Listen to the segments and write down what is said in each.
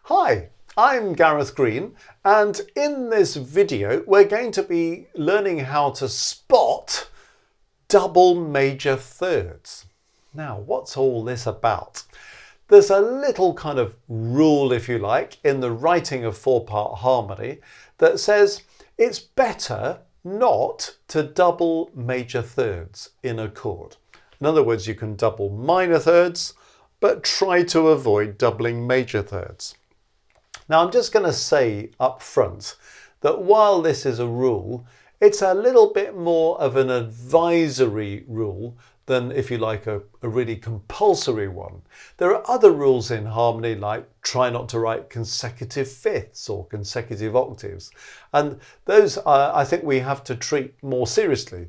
Hi, I'm Gareth Green, and in this video we're going to be learning how to spot double major thirds. Now, what's all this about? There's a little kind of rule, if you like, in the writing of four-part harmony that says it's better not to double major thirds in a chord. In other words, you can double minor thirds, but try to avoid doubling major thirds. Now, I'm just going to say up front that while this is a rule, it's a little bit more of an advisory rule than, if you like, a really compulsory one. There are other rules in harmony, like try not to write consecutive fifths or consecutive octaves. And those, I think we have to treat more seriously.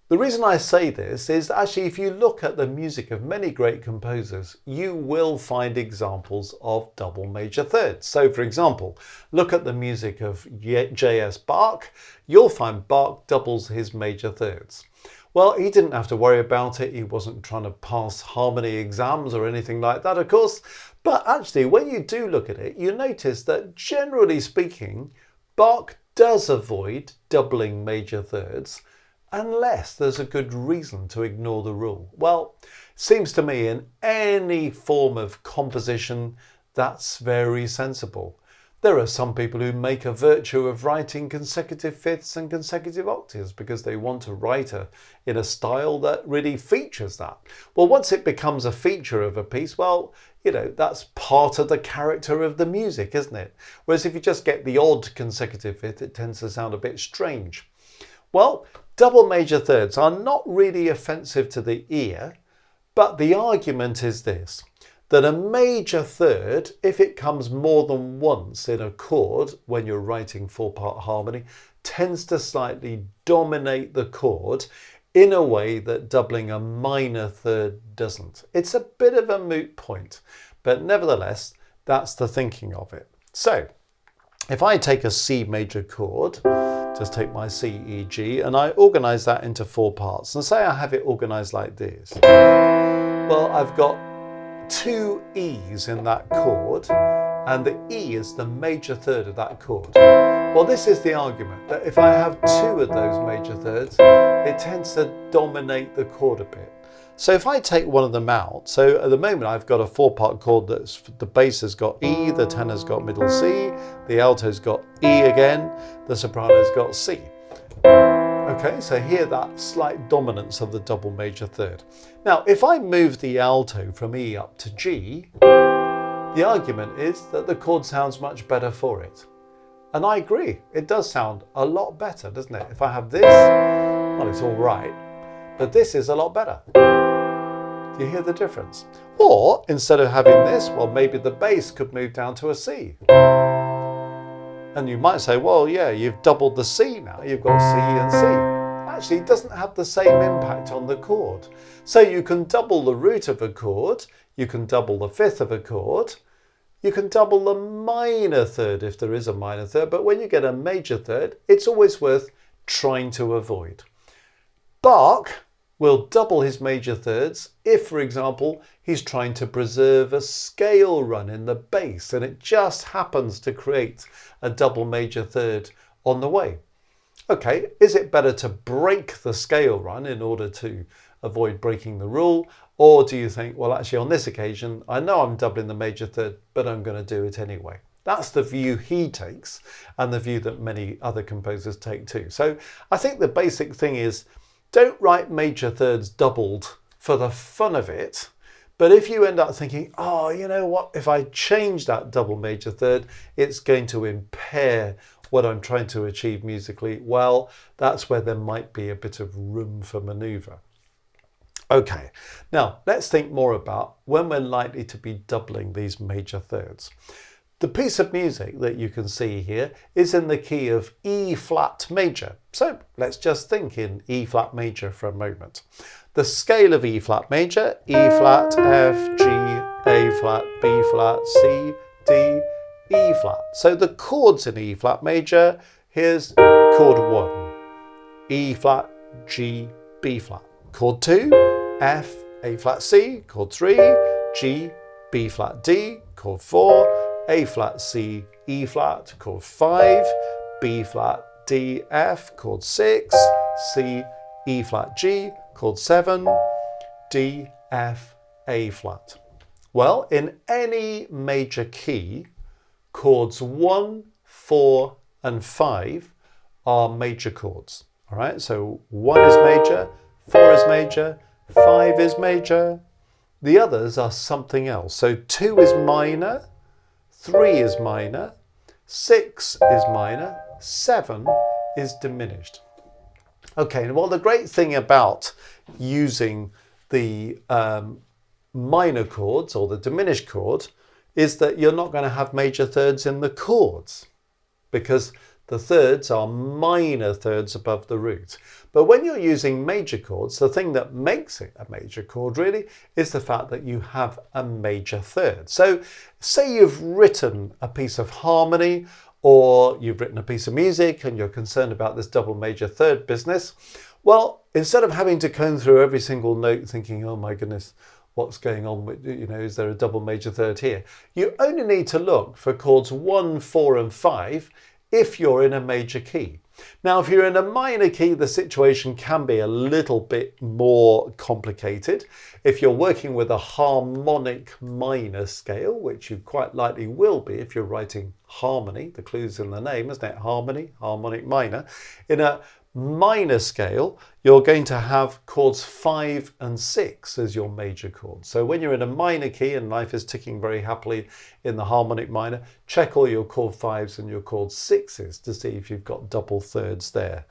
The reason I say this is actually, if you look at the music of many great composers, you will find examples of double major thirds. So, for example, look at the music of J.S. Bach. You'll find Bach doubles his major thirds. Well, he didn't have to worry about it. He wasn't trying to pass harmony exams or anything like that, of course. But actually, when you do look at it, you notice that generally speaking, Bach does avoid doubling major thirds, unless there's a good reason to ignore the rule. Well, it seems to me in any form of composition, that's very sensible. There are some people who make a virtue of writing consecutive fifths and consecutive octaves because they want to write in a style that really features that. Well, once it becomes a feature of a piece, well, you know, that's part of the character of the music, isn't it? Whereas if you just get the odd consecutive fifth, it tends to sound a bit strange. Well, double major thirds are not really offensive to the ear, but the argument is this, that a major third, if it comes more than once in a chord when you're writing four-part harmony, tends to slightly dominate the chord in a way that doubling a minor third doesn't. It's a bit of a moot point, but nevertheless, that's the thinking of it. So, if I take a C major chord, just take my C, E, G, and I organise that into four parts. And say I have it organised like this. Well, I've got two E's in that chord, and the E is the major third of that chord. Well, this is the argument, that if I have two of those major thirds, it tends to dominate the chord a bit. So if I take one of them out, so at the moment I've got a four-part chord that's the bass has got E, the tenor's got middle C, the alto's got E again, the soprano's got C. Okay, so here that slight dominance of the double major third. Now, if I move the alto from E up to G, the argument is that the chord sounds much better for it. And I agree, it does sound a lot better, doesn't it? If I have this, well, it's all right, but this is a lot better. Do you hear the difference? Or instead of having this, well, maybe the bass could move down to a C. And you might say, well, yeah, you've doubled the C now. You've got C and C. Actually, it doesn't have the same impact on the chord. So you can double the root of a chord. You can double the fifth of a chord. You can double the minor third if there is a minor third. But when you get a major third, it's always worth trying to avoid. Bach will double his major thirds if, for example, he's trying to preserve a scale run in the bass and it just happens to create a double major third on the way. Okay, is it better to break the scale run in order to avoid breaking the rule? Or do you think, well, actually on this occasion, I know I'm doubling the major third, but I'm going to do it anyway? That's the view he takes and the view that many other composers take too. So I think the basic thing is, don't write major thirds doubled for the fun of it. But if you end up thinking, oh, you know what, if I change that double major third, it's going to impair what I'm trying to achieve musically, well, that's where there might be a bit of room for manoeuvre. Okay, now let's think more about when we're likely to be doubling these major thirds. The piece of music that you can see here is in the key of E flat major. So let's just think in E flat major for a moment. The scale of E flat major, E flat, F, G, A flat, B flat, C, D, E flat. So the chords in E flat major, here's chord 1, E flat, G, B flat. Chord 2, F, A flat, C. Chord 3, G, B flat, D. Chord 4, A flat, C, E flat, chord 5, B flat, D, F, chord 6, C, E flat, G, chord 7, D, F, A flat. Well, in any major key, chords 1, 4, and 5 are major chords. All right, so 1 is major, 4 is major, 5 is major. The others are something else. So 2 is minor, 3 is minor, 6 is minor, 7 is diminished. Okay, well, the great thing about using the minor chords or the diminished chord is that you're not going to have major thirds in the chords because the thirds are minor thirds above the root. But when you're using major chords, the thing that makes it a major chord really is the fact that you have a major third. So say you've written a piece of harmony or you've written a piece of music and you're concerned about this double major third business. Well, instead of having to comb through every single note thinking, oh my goodness, what's going on with, is there a double major third here? You only need to look for chords 1, 4, and 5 if you're in a major key. Now, if you're in a minor key, the situation can be a little bit more complicated. If you're working with a harmonic minor scale, which you quite likely will be if you're writing harmony, the clue's in the name, isn't it? Harmony, harmonic minor. In a minor scale, you're going to have chords 5 and 6 as your major chords. So when you're in a minor key and life is ticking very happily in the harmonic minor, check all your chord 5s and your chord 6s to see if you've got double thirds there.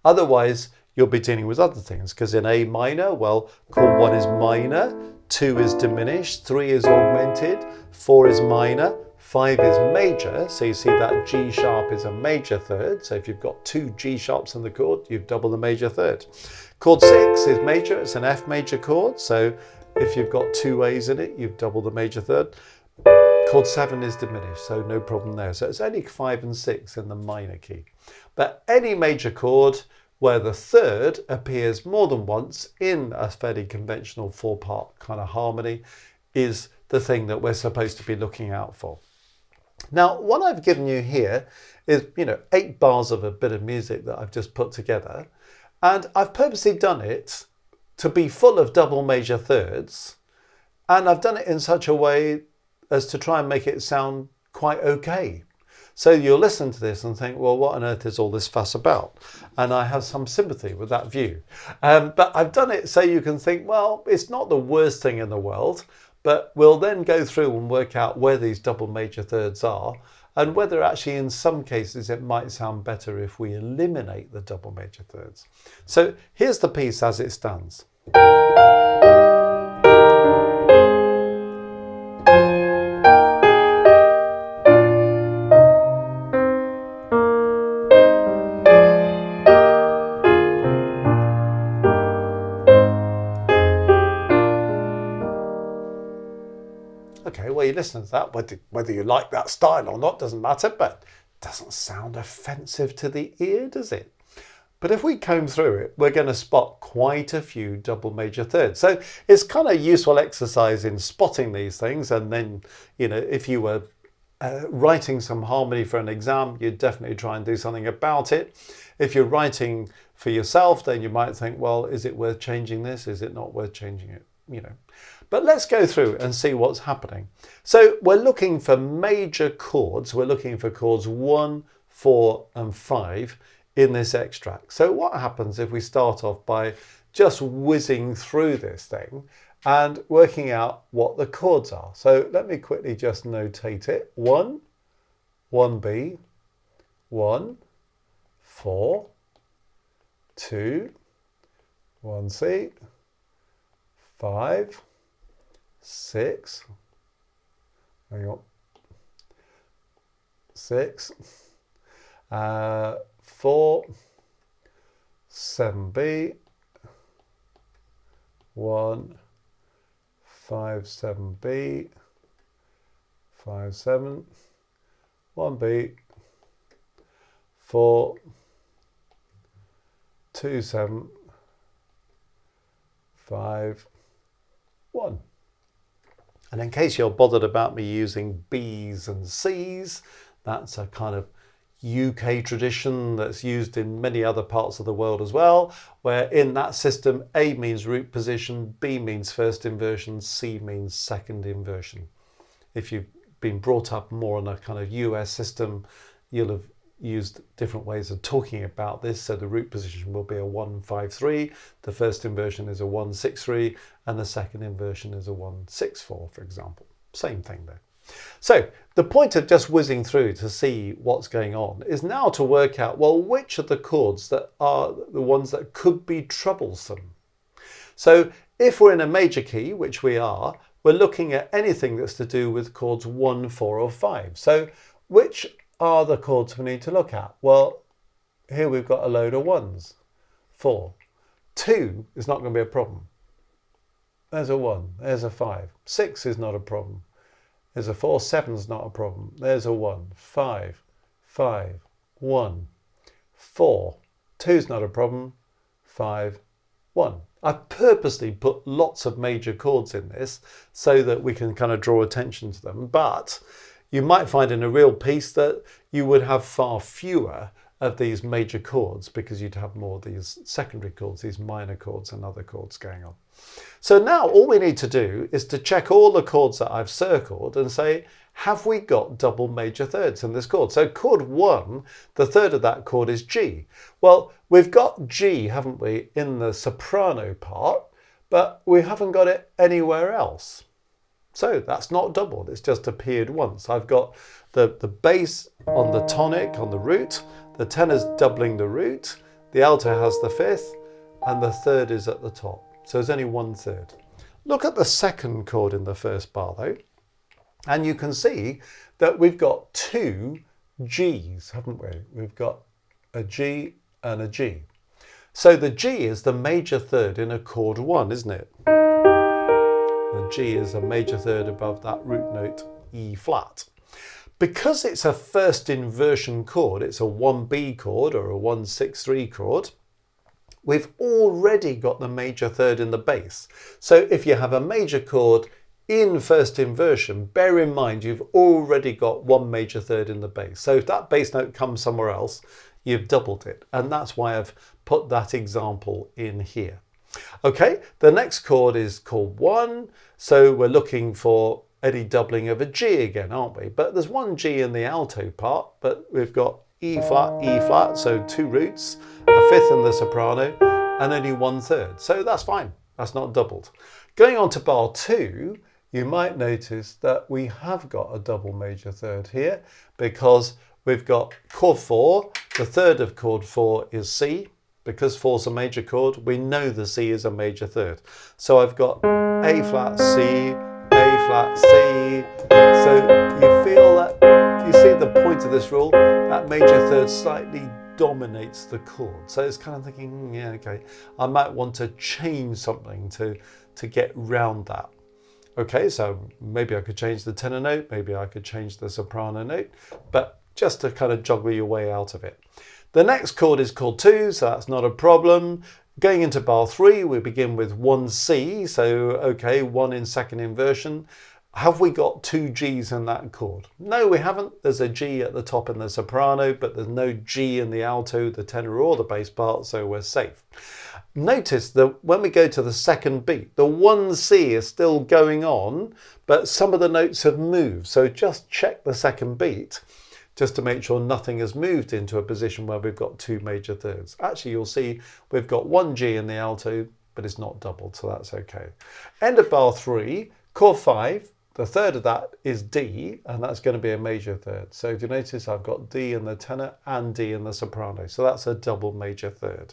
Otherwise, you'll be dealing with other things, because in A minor, well, chord 1 is minor, 2 is diminished, 3 is augmented, 4 is minor, 5 is major, so you see that G sharp is a major third. So if you've got 2 G sharps in the chord, you've doubled the major third. Chord 6 is major, it's an F major chord. So if you've got 2 A's in it, you've doubled the major third. Chord 7 is diminished, so no problem there. So it's only 5 and 6 in the minor key. But any major chord where the third appears more than once in a fairly conventional 4-part kind of harmony is the thing that we're supposed to be looking out for. Now, what I've given you here is, 8 bars of a bit of music that I've just put together. And I've purposely done it to be full of double major thirds. And I've done it in such a way as to try and make it sound quite okay. So you'll listen to this and think, well, what on earth is all this fuss about? And I have some sympathy with that view. But I've done it so you can think, well, it's not the worst thing in the world. But we'll then go through and work out where these double major thirds are and whether actually in some cases it might sound better if we eliminate the double major thirds. So here's the piece as it stands. Okay, well, you listen to that, whether you like that style or not doesn't matter, but it doesn't sound offensive to the ear, does it? But if we comb through it, we're going to spot quite a few double major thirds. So it's kind of useful exercise in spotting these things. And then, if you were writing some harmony for an exam, you'd definitely try and do something about it. If you're writing for yourself, then you might think, well, is it worth changing this? Is it not worth changing it? But let's go through and see what's happening. So we're looking for major chords. We're looking for chords 1, 4, and 5 in this extract. So what happens if we start off by just whizzing through this thing and working out what the chords are? So let me quickly just notate it. 1, 1B, 1, 4, 2, 1C, 5, 6, hang on, 6, 4, 7B, 1, 5, 7B, 5, 7, 1B, 4, 2, 7, 5, 1. And in case you're bothered about me using B's and C's, that's a kind of UK tradition that's used in many other parts of the world as well, where in that system, A means root position, B means first inversion, C means second inversion. If you've been brought up more on a kind of US system, you'll have used different ways of talking about this. So the root position will be a 1-5-3, the first inversion is a 1-6-3, and the second inversion is a 1-6-4, for example. Same thing there. So the point of just whizzing through to see what's going on is now to work out, well, which of the chords that are the ones that could be troublesome. So if we're in a major key, which we are, we're looking at anything that's to do with chords 1, 4 or 5. So which are the chords we need to look at? Well, here we've got a load of 1s. 4. 2 is not going to be a problem. There's a 1, there's a 5. 6 is not a problem. There's a 4, 7's not a problem. There's a 1, 5, 5, 1, 4. 2's not a problem. 5, 1. I've purposely put lots of major chords in this so that we can kind of draw attention to them. But you might find in a real piece that you would have far fewer of these major chords because you'd have more of these secondary chords, these minor chords and other chords going on. So now all we need to do is to check all the chords that I've circled and say, have we got double major thirds in this chord? So chord 1, the third of that chord is G. Well, we've got G, haven't we, in the soprano part, but we haven't got it anywhere else. So that's not doubled, it's just appeared once. I've got the bass on the tonic, on the root, the tenor's doubling the root, the alto has the fifth, and the third is at the top. So there's only 1/3. Look at the second chord in the first bar though, and you can see that we've got 2 Gs, haven't we? We've got a G and a G. So the G is the major third in a chord 1, isn't it? The G is a major third above that root note E flat. Because it's a first inversion chord, it's a 1B chord or a 1-6-3 chord, we've already got the major third in the bass. So if you have a major chord in first inversion, bear in mind you've already got one major third in the bass. So if that bass note comes somewhere else, you've doubled it. And that's why I've put that example in here. Okay, the next chord is chord 1. So we're looking for any doubling of a G again, aren't we? But there's one G in the alto part, but we've got E flat, so 2 roots, a fifth in the soprano, and only 1/3. So that's fine, that's not doubled. Going on to bar 2, you might notice that we have got a double major third here because we've got chord 4, the third of chord 4 is C. Because 4's a major chord, we know the C is a major third. So I've got A flat, C, A flat, C. So you feel that, you see the point of this rule, that major third slightly dominates the chord. So it's kind of thinking, yeah, okay, I might want to change something to get round that. Okay, so maybe I could change the tenor note, maybe I could change the soprano note, but just to kind of juggle your way out of it. The next chord is chord 2, so that's not a problem. Going into bar 3, we begin with 1C, so okay, 1 in second inversion. Have we got 2 Gs in that chord? No, we haven't. There's a G at the top in the soprano, but there's no G in the alto, the tenor or the bass part, so we're safe. Notice that when we go to the second beat, the 1C is still going on, but some of the notes have moved. So just check the second beat, just to make sure nothing has moved into a position where we've got 2 major thirds. Actually, you'll see we've got 1 G in the alto, but it's not doubled, so that's okay. End of bar 3, chord 5, the third of that is D, and that's going to be a major third. So if you notice, I've got D in the tenor and D in the soprano, so that's a double major third.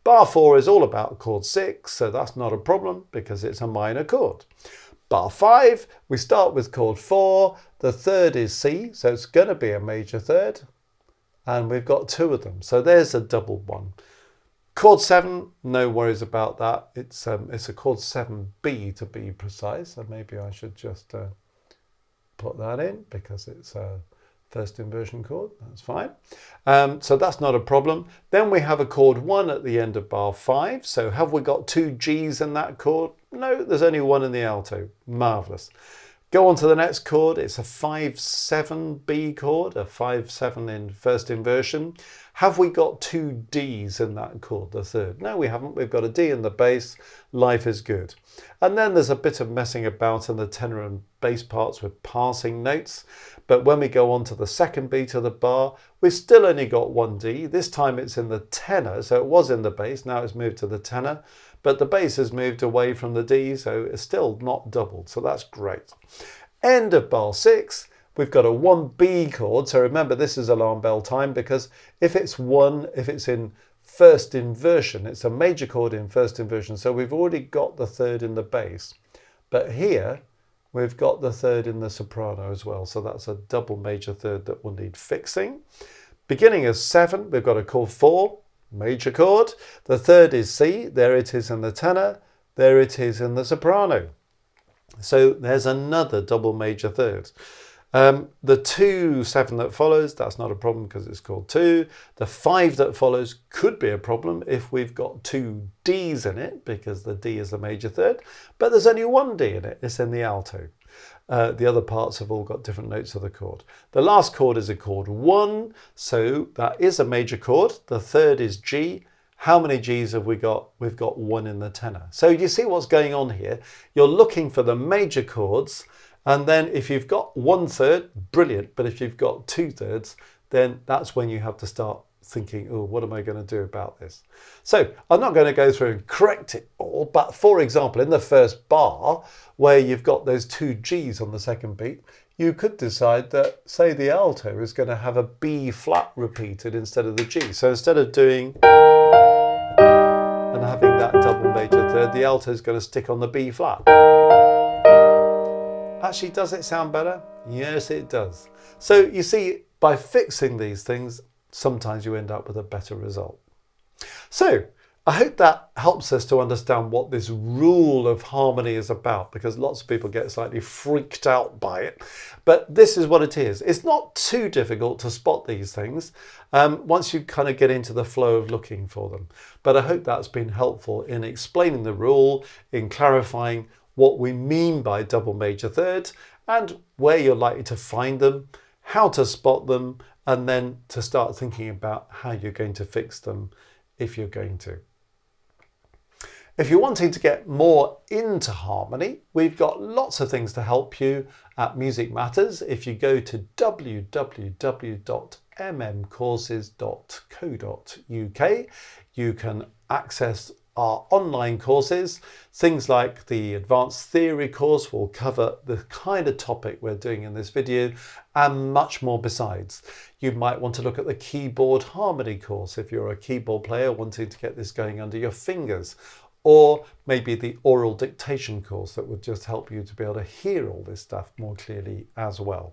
Bar 4 is all about chord 6, so that's not a problem because it's a minor chord. Bar 5, we start with chord 4, the third is C, so it's going to be a major third, and we've got 2 of them, so there's a double one. Chord 7, no worries about that, it's a chord 7B to be precise, so maybe I should just put that in because it's First inversion chord, that's fine. So that's not a problem. Then we have a chord 1 at the end of bar 5. So have we got 2 Gs in that chord? No, there's only 1 in the alto. Marvellous. Go on to the next chord. It's a 5-7 B chord, a 5-7 in first inversion. Have we got 2 Ds in that chord, the third? No, we haven't. We've got a D in the bass. Life is good. And then there's a bit of messing about in the tenor and bass parts with passing notes. But when we go on to the second beat of the bar, we've still only got 1 D. This time it's in the tenor, so it was in the bass. Now it's moved to the tenor. But the bass has moved away from the D, so it's still not doubled. So that's great. End of bar 6. We've got a 1B chord. So remember, this is alarm bell time, because if it's in first inversion, it's a major chord in first inversion. So we've already got the third in the bass. But here, we've got the third in the soprano as well. So that's a double major third that will need fixing. Beginning of 7, we've got a chord 4, major chord. The third is C. There it is in the tenor. There it is in the soprano. So there's another double major third. The 2-7 that follows, that's not a problem because it's called 2. The 5 that follows could be a problem if we've got 2 Ds in it, because the D is the major third, but there's only 1 D in it. It's in the alto. The other parts have all got different notes of the chord. The last chord is a chord 1, so that is a major chord. The third is G. How many Gs have we got? We've got 1 in the tenor. So you see what's going on here? You're looking for the major chords, and then if you've got 1/3, brilliant. But if you've got 2/3, then that's when you have to start thinking, oh, what am I going to do about this? So I'm not going to go through and correct it all, but for example, in the first bar, where you've got those 2 Gs on the second beat, you could decide that, say, the alto is going to have a B flat repeated instead of the G. So instead of doing and having that double major third, the alto is going to stick on the B flat. Actually, does it sound better? Yes, it does. So you see, by fixing these things, sometimes you end up with a better result. So I hope that helps us to understand what this rule of harmony is about, because lots of people get slightly freaked out by it. But this is what it is. It's not too difficult to spot these things once you kind of get into the flow of looking for them. But I hope that's been helpful in explaining the rule, in clarifying what we mean by double major thirds, and where you're likely to find them, how to spot them, and then to start thinking about how you're going to fix them if you're going to. If you're wanting to get more into harmony, we've got lots of things to help you at Music Matters. If you go to www.mmcourses.co.uk, you can access our online courses. Things like the Advanced Theory course will cover the kind of topic we're doing in this video, and much more besides. You might want to look at the keyboard harmony course if you're a keyboard player wanting to get this going under your fingers, or maybe the oral dictation course that would just help you to be able to hear all this stuff more clearly as well.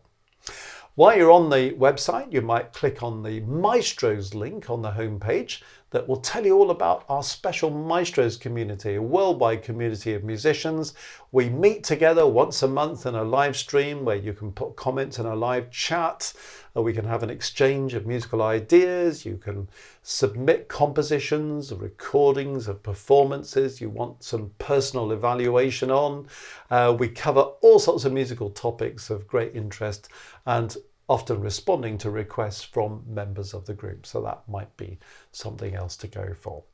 While you're on the website, you might click on the Maestros link on the homepage that will tell you all about our special Maestros community, a worldwide community of musicians. We meet together once a month in a live stream where you can put comments in a live chat, or we can have an exchange of musical ideas. You can submit compositions, recordings of performances you want some personal evaluation on. We cover all sorts of musical topics of great interest, and often responding to requests from members of the group. So that might be something else to go for.